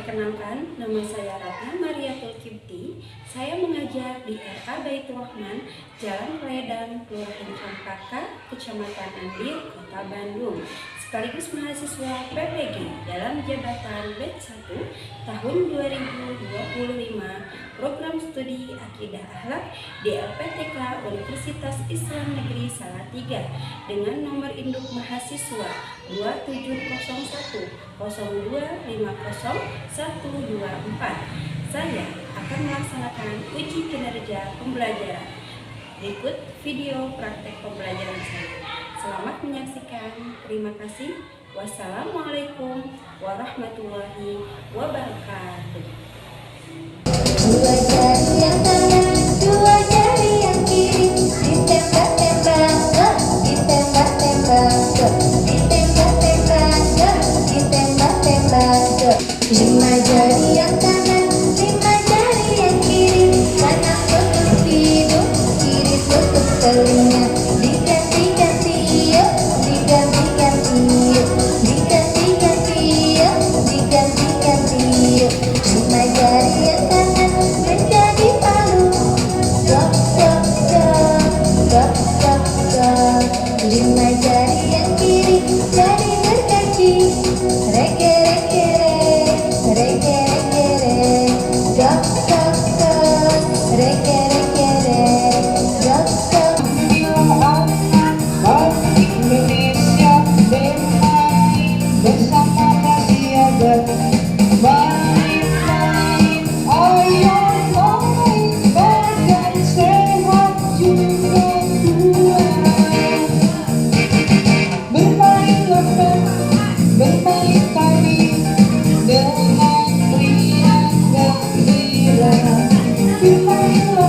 Perkenalkan, nama saya Ratna Mariatul Kipti. Saya mengajar di RK Baitur Rahman, Jalan Kledan, Kelurahan Cempaka, Kecamatan Andir, Kota Bandung. Sekaligus mahasiswa PPG dalam jabatan batch 1 tahun 2025 program studi Akidah Akhlak di LPTK Universitas Islam Negeri Salatiga dengan nomor induk mahasiswa 270102500124. Saya akan melaksanakan uji kinerja pembelajaran. Berikut video praktek pembelajaran saya. Selamat menyaksikan. Terima kasih. Wassalamualaikum warahmatullahi wabarakatuh. Dua jari yang kanan, dua jari yang kiri, ditembak-tembak, ditembak-tembak, ditembak-tembak, ditembak-tembak. Lima jari yang kanan, lima jari yang kiri, kanan tutup hidung, kiri tutup telinga. Diganti-ganti yuk, diganti-ganti yuk, diganti-ganti yuk, diganti-ganti yuk. Lima jari yang kanan menjadi palu, dok dok dok, dok dok dok. Lima jari yang kiri jadi gergaji, rege rege re, rege rege re, dok dok dok, rege rege re, dok dok. Indonesia bermain bersama Pasiaga. Main-main, ayo main, badan sehat juga kuat. Bermain lepet, bermain tali, dengan riang gembira. Bermain lepet,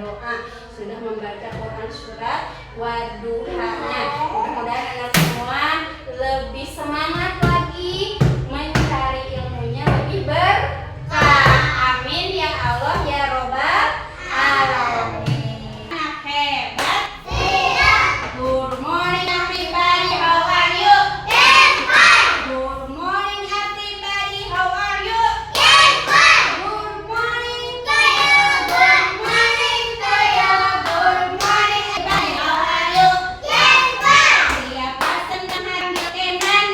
berdoa, sudah membaca Quran surat Wadduhanya. Mudah-mudahan anak semua lebih semangat lagi mencari ilmunya lebih berkah. Amin ya Allah ya Robbal alamin. Anak hebat. Good morning everybody, how are you? Good morning everybody, how are you? Good morning to you, good morning to you, good morning everybody, how are you? Siapa senang panggil Kenan?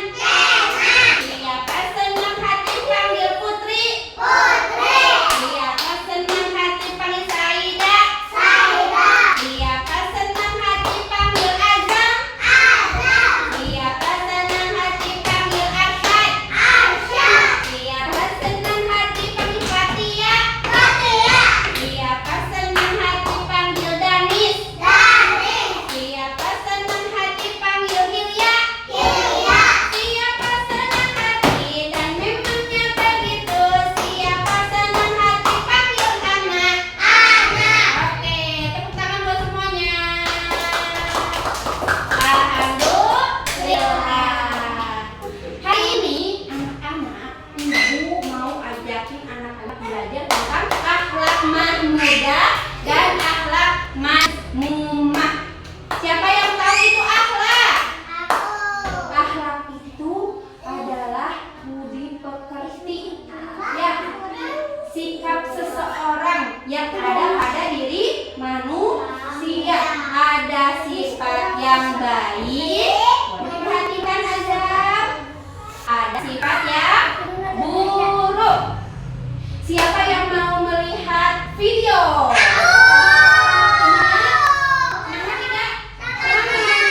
Siapa senang hati panggil Putri? Siapa senang hati panggil Saida? Siapa senang hati panggil Azam? Siapa senang hati panggil Arsyad? Siapa senang hati panggil Fatia? Siapa senang hati panggil Danis? Siapa senang hati panggil Hilya? Siapa senang hati dan memangnya begitu? Siapa senang hati panggil anak? Oke, tepuk tangan buat semuanya. Alhamdulillah. Hari ini anak-anak, ibu mau ajakin anak-anak belajar tentang akhlak mahmudah dan akhlak mazmumah. Siapa yang tahu itu akhlak? Akhlak itu adalah budi pekerti, ya, sikap seseorang yang ada pada diri manusia. Ada sifat yang baik, perhatikan Azam. Ada sifat yang buruk. Siapa yang mau melihat video? Semangat tidak? Semangat.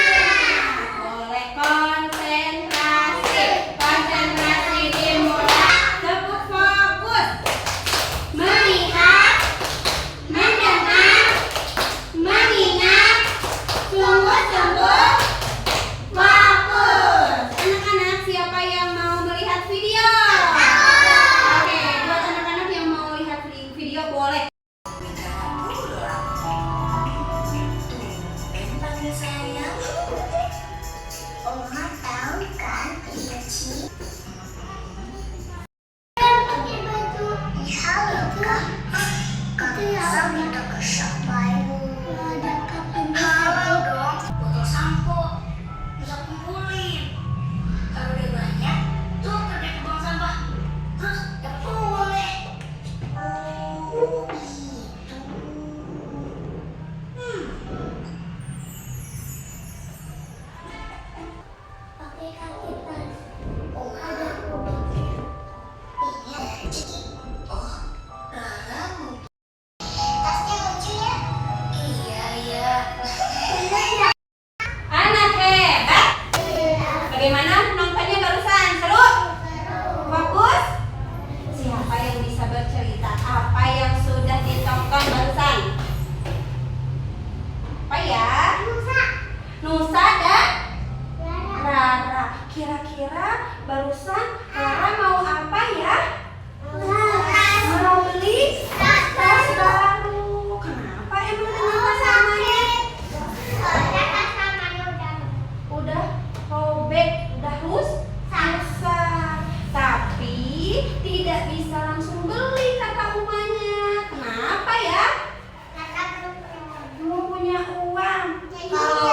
Boleh konsentrasi. Konsentrasi dimulai. Tepuk fokus. Melihat, mendengar, mengingat, sungguh-sungguh fokus. Anak-anak, siapa yang mau melihat video? Oke, buat anak-anak yang mau lihat video boleh. Oma tahu kan Cici? Pakai baju halo kak. Kamu minta ke siapa itu? Ada kapan? Halo dong. Botol sampo bisa kumpulin. Kalau udah banyak, tuh kerja ke buang sampah. Terus dapat boleh. Oh gitu. Pakai kaki tas. Oh ada produknya. Iya, Cici. Oh, Rara mau. Tasnya lucu ya? Iya, iya. Anak hebat. Bagaimana nontonnya barusan? Seru? Fokus? Siapa yang bisa bercerita apa yang sudah ditonton barusan? Apa ya? Nusa dan Rara. Kira-kira barusan Rara mau apa ya? Mau beli tas baru. Kenapa emang kenapa samanya? Udah robek, udah rusak. Tapi tidak bisa langsung beli kata umanya. Kenapa ya? Belum punya uang. Kalau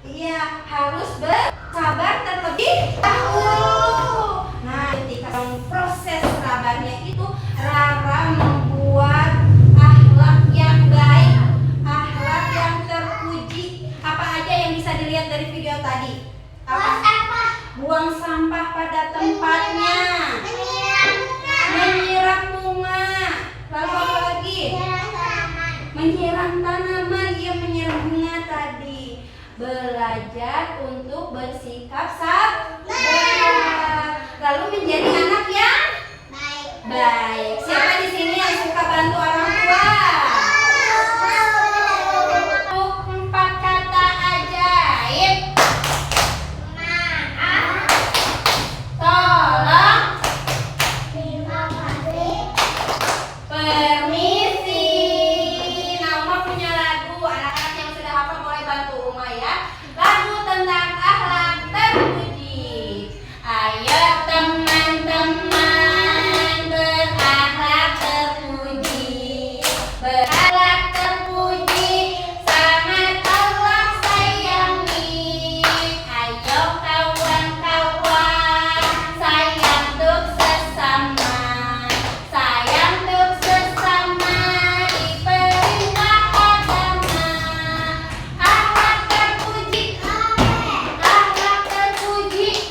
iya harus bersabar terlebih dahulu. Nah, ketika proses sabarnya itu Rara membuat akhlak yang baik, akhlak yang terpuji. Apa aja yang bisa dilihat dari video tadi? Apa? Buang sampah pada tempatnya, menyiram bunga, lalu apa lagi? Menyiram tanaman, ia menyiram bunga tadi. Belajar untuk bersikap sabar, lalu menjadi anak yang baik. Siapa di sini yang suka bantu orang tua? Untuk 4 kata ajaib. Tolong. Permisi. Nah, Uma punya lagu. Anak-anak yang sudah hafal boleh bantu Uma ya. Lagu tentang akhlak terpuji. Ayo teman-teman berakhlak terpuji. Berakhlak terpuji sangat Allah sayangi. Ayo kawan-kawan sayang untuk sesama. Sayang untuk sesama diperintah agama. Akhlak terpuji. Akhlak terpuji.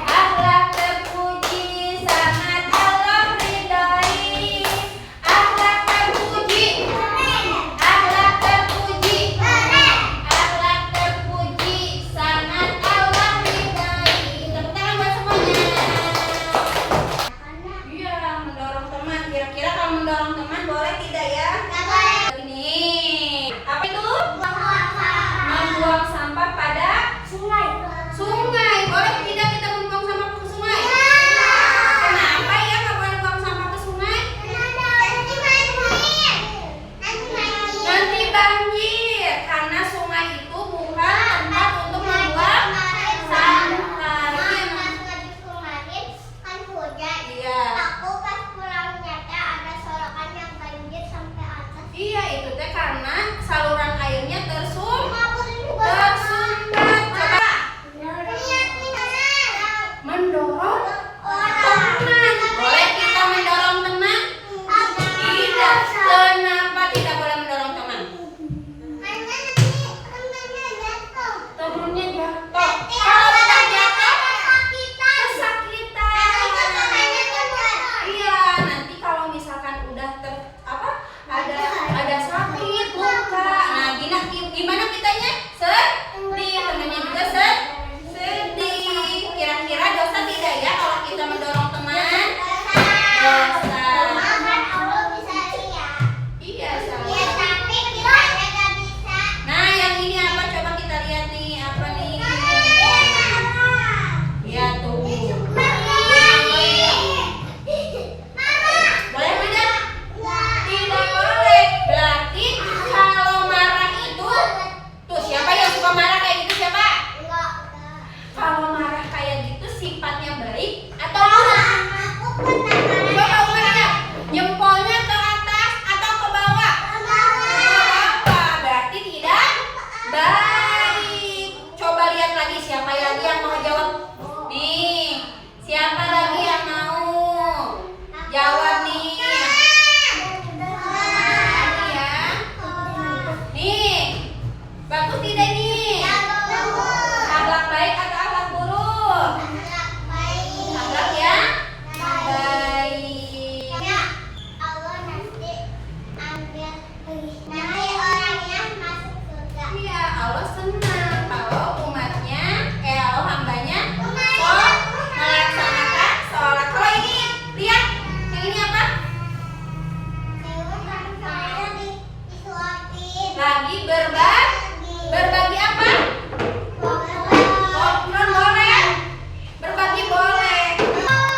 Akhlak terpuji sangat Allah ridhoi. Akhlak terpuji. Akhlak terpuji. Akhlak terpuji sangat Allah ridhoi. Tepuk tangan buat semuanya. Iya, mendorong teman. Kira-kira kalau mendorong teman boleh tidak ya? Ini apa itu? Membuang sampah pada sungai. Boleh tidak kita membuang sampah ke sungai? Kenapa ya nggak boleh buang sampah ke sungai? Nanti banjir. Karena sungai itu bukan tempat untuk membuang sampah. Iya. Iya, itu teh karena saluran airnya tersumbat. Coba mendorong teman. Boleh kita mendorong teman? Tidak. Kenapa tidak boleh mendorong teman? Temennya jatuh. Kalau kita jatuh kesakitan. Iya, nanti kalau misalkan udah ada sakit luka. Nah, gimana kitanya? Sedih. Temennya juga sedih. Kira-kira dosa tidak ya kalau kita mendorong teman? Dosa. Iya, salah. Nah, yang ini apa? Coba kita lihat nih, apa nih? Ya tuh. Boleh tidak? Tidak boleh. Berarti kalau marah itu, tuh siapa yang suka marah kayak gitu siapa? Kalau marah kayak gitu sifatnya baik atau buruk? Coba Uma lihat. Jempolnya ke atas atau ke bawah? Ke bawah. Berarti tidak baik. Coba lihat lagi siapa lagi yang mau jawab. Nih, siapa lagi yang mau jawab nih? Ya. Nih, bagus tidak nih? Akhlak baik atau akhlak buruk? Akhlak ya? Baik. Iya, Allah senang kalau umatnya, kalau hambanya melaksanakan sholat. Kalau ini lihat, yang ini apa? Lagi berbagi apa? Non boleh. Berbagi boleh.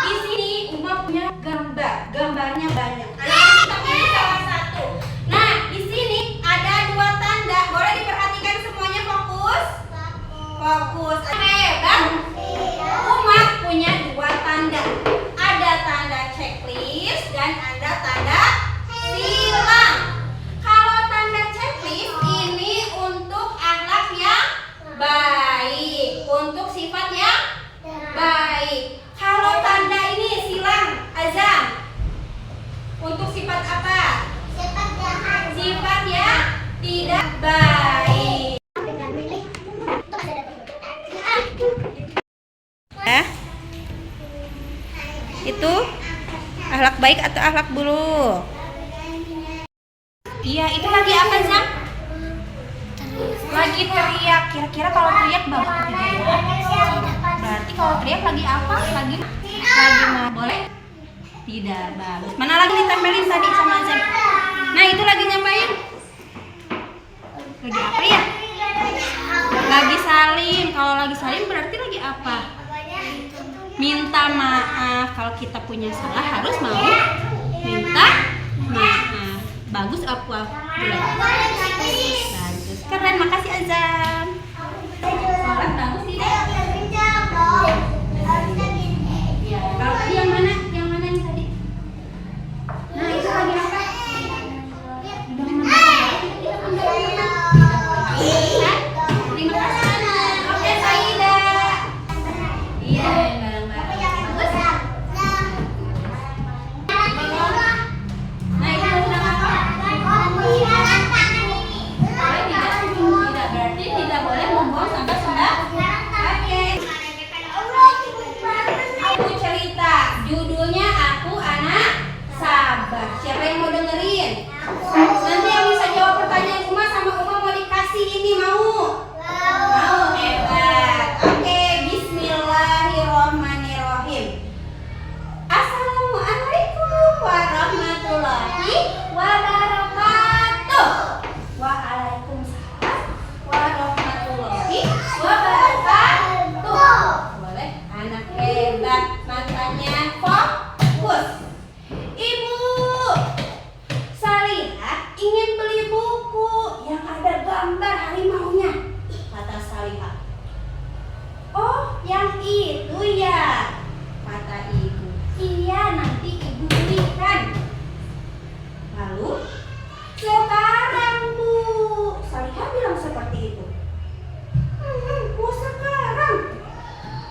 Di sini Uma punya gambarnya banyak. Tapi ini salah satu. Nah, di sini ada 2 tanda. Boleh diperhatikan semuanya, fokus. Hebat. Uma punya 2 tanda. Ada tanda checklist dan ada tanda silang. Kalau tanda checklist ini untuk akhlak yang baik, untuk sifat yang baik. Kalau tanda ini silang, azam, untuk sifat apa? Sifat yang tidak baik. Itu akhlak baik atau akhlak buruk? Iya, itu lagi apa, Zam? Lagi teriak. Kira-kira kalau teriak bagus atau tidak? Berarti kalau teriak lagi apa? Lagi mau boleh? Tidak bagus. Mana lagi ditempelin tadi sama Zam? Nah, itu lagi nyampain. Lagi apa ya? Lagi salin. Kalau lagi salin berarti lagi apa? Minta maaf. Kalau kita punya salah harus mau minta Yang itu ya, kata ibu. Iya, nanti ibu belikan. Lalu, sekarang Bu, Salihah bilang seperti itu. Oh sekarang?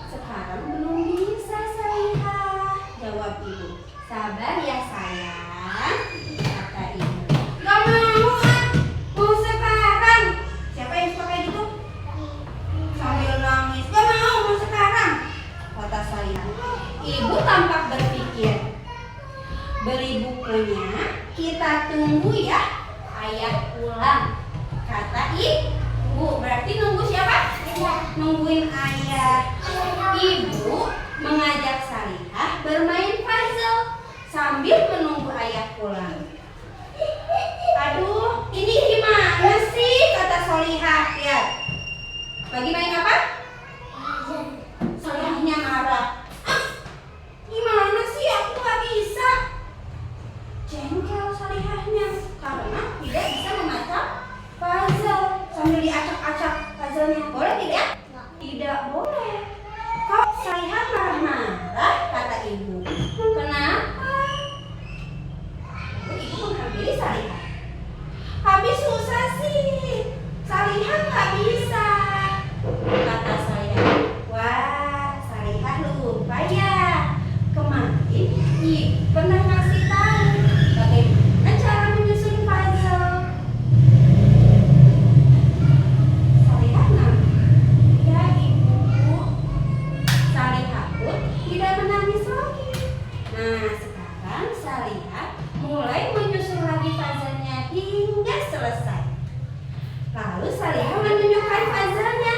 Sekarang belum bisa Salihah, jawab ibu. Sabar ya sayang, kata ibu. Gak mau ah, mau sekarang. Siapa yang suka kayak gitu? Sambil nangis, gak mau sekarang, kata Salihah. Ibu tampak berpikir. Beli bukunya, kita tunggu ya ayah pulang, kata ibu. Berarti nunggu siapa? Nungguin ayah. Ibu mengajak Salihah bermain puzzle sambil menunggu ayah pulang. Aduh, ini gimana sih, kata Salihah. Lihat, lagi main apa? Salihahnya marah. Ah, gimana sih, aku gak bisa. Jengkel Salihahnya karena tidak bisa memecah puzzle sambil diacak-acak puzzlenya. Boleh tidak? Tidak boleh. Kok Salihah marah-marah, kata ibu. Kenapa? Lalu ibu menghampiri Salihah. Habis susah sih, Salihah nggak bisa, kata Salihah. Wah, Salihah lupa ya, kemarin ibu pernah ngasih tahu bagaimana cara menyusun puzzle. Salihah nangis. Ya ibu. Salihah pun tidak menangis lagi. Nah sekarang Salihah mulai menyusun lagi puzzle-nya hingga selesai. Lalu Salihah menunjukkan puzzle-nya.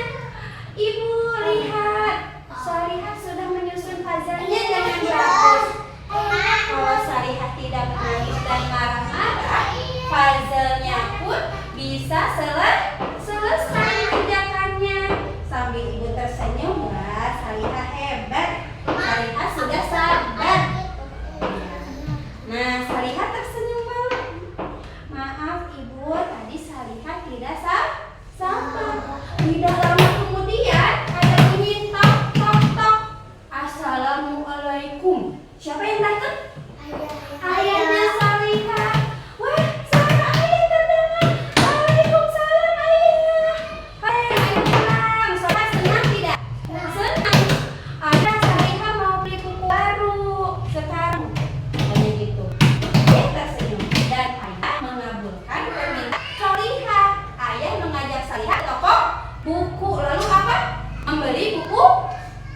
Ibu lihat, Salihah sudah menyusun puzzle-nya dengan bagus. Kalau Salihah tidak menangis dan marah-marah, puzzle-nya pun bisa selesai kerjakannya. Sambil ibu tersenyum, wah Salihah hebat, Salihah sudah sabar. Nah Salihah tersenyum banget. Maaf ibu, tadi Salihah tidak sabar. Tidak lama kemudian ada bunyi tok tok tok. Assalamualaikum. Siapa yang datang? Ayahnya Salihah. Wah, suara ayah terdengar. Waalaikumsalam ayah. Ayah pulang. Sobat senang tidak? Senang. Ayah Salihah mau beli buku baru sekarang. Katanya gitu. Dia tersenyum dan ayah mengabulkan permintaan Salihah. Ayah mengajak Salihah ke toko buku. Lalu apa? Membeli buku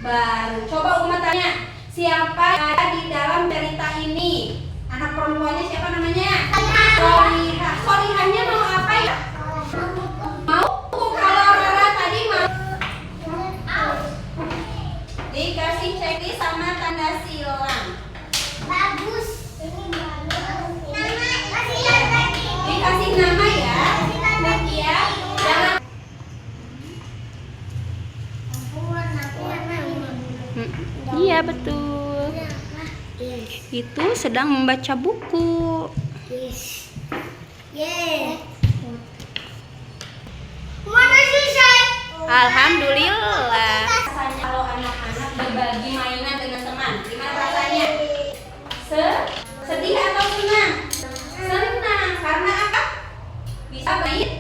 baru. Coba Uma tanya, siapa yang ada di dalam cerita ini? Anak perempuannya siapa namanya? Salihah. Salihahnya mau apa ya? Mau buku. Kalau Rara tadi mau dikasih checklist sama tanda silang. Bagus. Ini bagus. Nama kasih lihat tadi. Dikasih nama ya. Ya. Jangan. Iya betul. Itu sedang membaca buku. Yes. Yeah. Mana selesai? Alhamdulillah. Rasanya kalau anak-anak berbagi mainan dengan teman, gimana rasanya? Sedih atau senang? Senang. Karena apa? Bisa main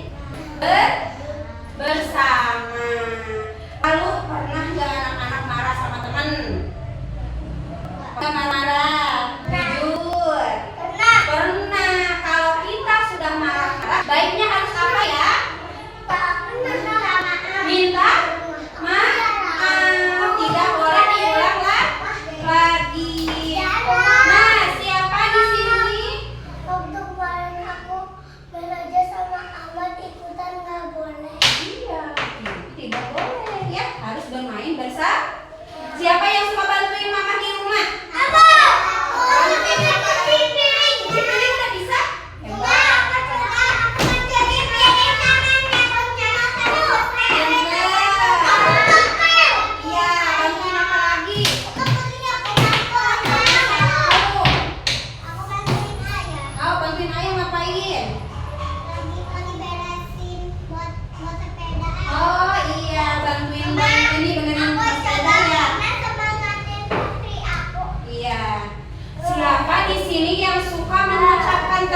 bersama. Lalu pernah nggak anak-anak marah sama teman? Marah-marah. Jujur. Pernah. Kalau kita sudah marah-marah, baiknya harus apa ya? Minta maaf. Tidak boleh diulang lagi. Nah, siapa di sini? Waktu kemarin aku belajar sama Ahmad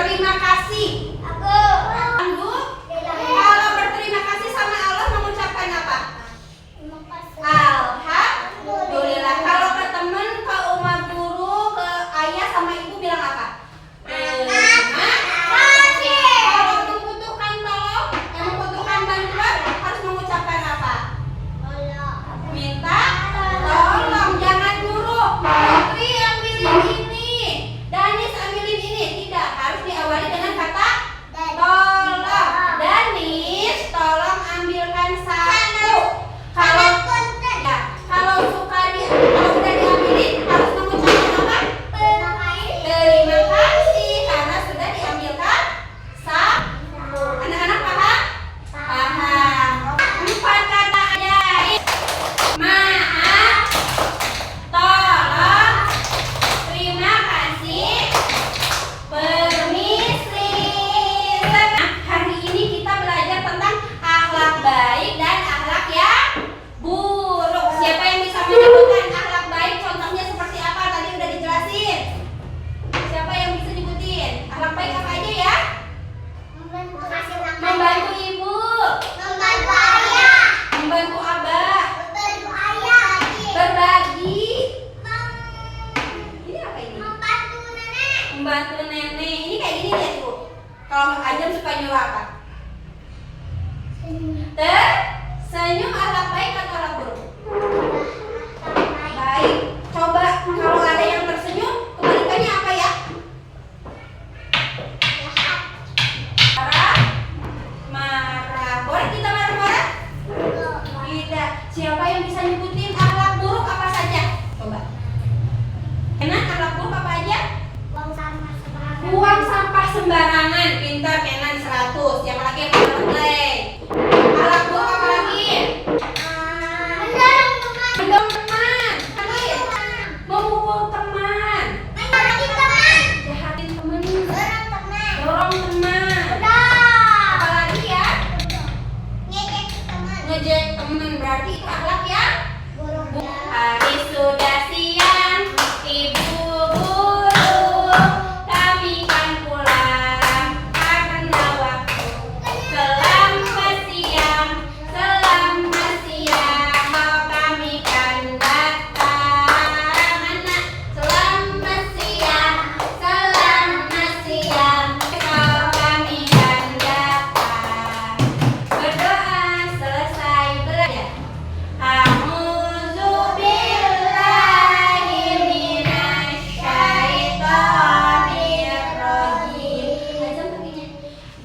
berterima kasih? Aku. Kalau berterima kasih sama Allah mengucapkan apa? Alhamdulillah. Kalau ke teman, ke oma guru, ke ayah sama ibu bilang apa? Terima kasih. Kalau membutuhkan tolong, yang membutuhkan bantuan harus mengucapkan apa? Minta tolong. Jangan nyuruh Putri ambilin ini, Danis ambilin ini. Tidak, harus diawali dengan kata tolong. Danis, tolong ambilkan satu. Kalau udah diambilin harus mengucapkan apa? Terima kasih karena sudah diambilkan satu. Anak-anak paham? Paham. 4 kata ajaib. Maaf, tolong, terima kasih, permisi. Hari ini kita belajar tentang akhlak baik dan akhlak yang buruk. Siapa yang bisa menyebutkan akhlak baik? Contohnya seperti apa? Tadi udah dijelasin. Siapa yang bisa nyebutin? Akhlak baik apa aja ya? Membantu ibu, membantu abah, berbagi. Ini apa ini? Membantu nenek. Ini kayak gini ya tuh. Kalau Ajam suka nyuruh apa? Tersenyum. Akhlak baik atau akhlak buruk? Baik. Coba kalau ada yang tersenyum, kebalikannya apa ya? Marah. Boleh kita marah-marah? Tidak. Siapa yang bisa nyebutin akhlak buruk apa saja? Coba. Kenan, akhlak buruk apa aja? Buang sampah sembarangan. Pintar, Kenan 100. Siapa lagi yang pernah play? Akhlak buruk apa lagi? Mendorong teman. Memukul teman. Jahatin teman. Dorong teman. Apalagi ya? Ngejek teman. Berarti itu akhlak ya? Hari sudah siang, ibu guru, kami kan pulang karena waktu. Selamat siang, oh kami kan datang. Anak, selamat siang, oh kami kan datang. Berdoa selesai belajar.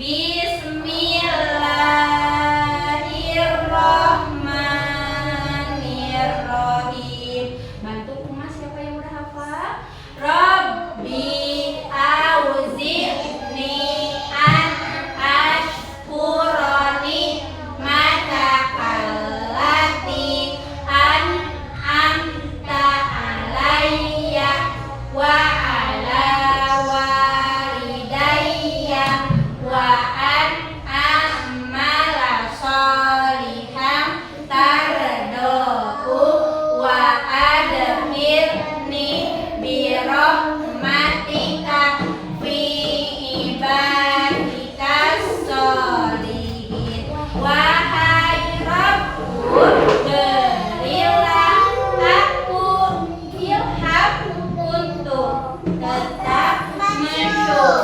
Bismillahirrahmanirrahim. Bantu Uma, siapa yang udah hafal? Rabbi auzi'ni an ashkura ni'mataka an'amta alayya wa ala walidayya wa an a'mala sholihan tardahu wa adkhilni bi rahmatika fi ibadikas sholihin. Wahai Rabbku, berilah aku ilham untuk tetap mensyukuri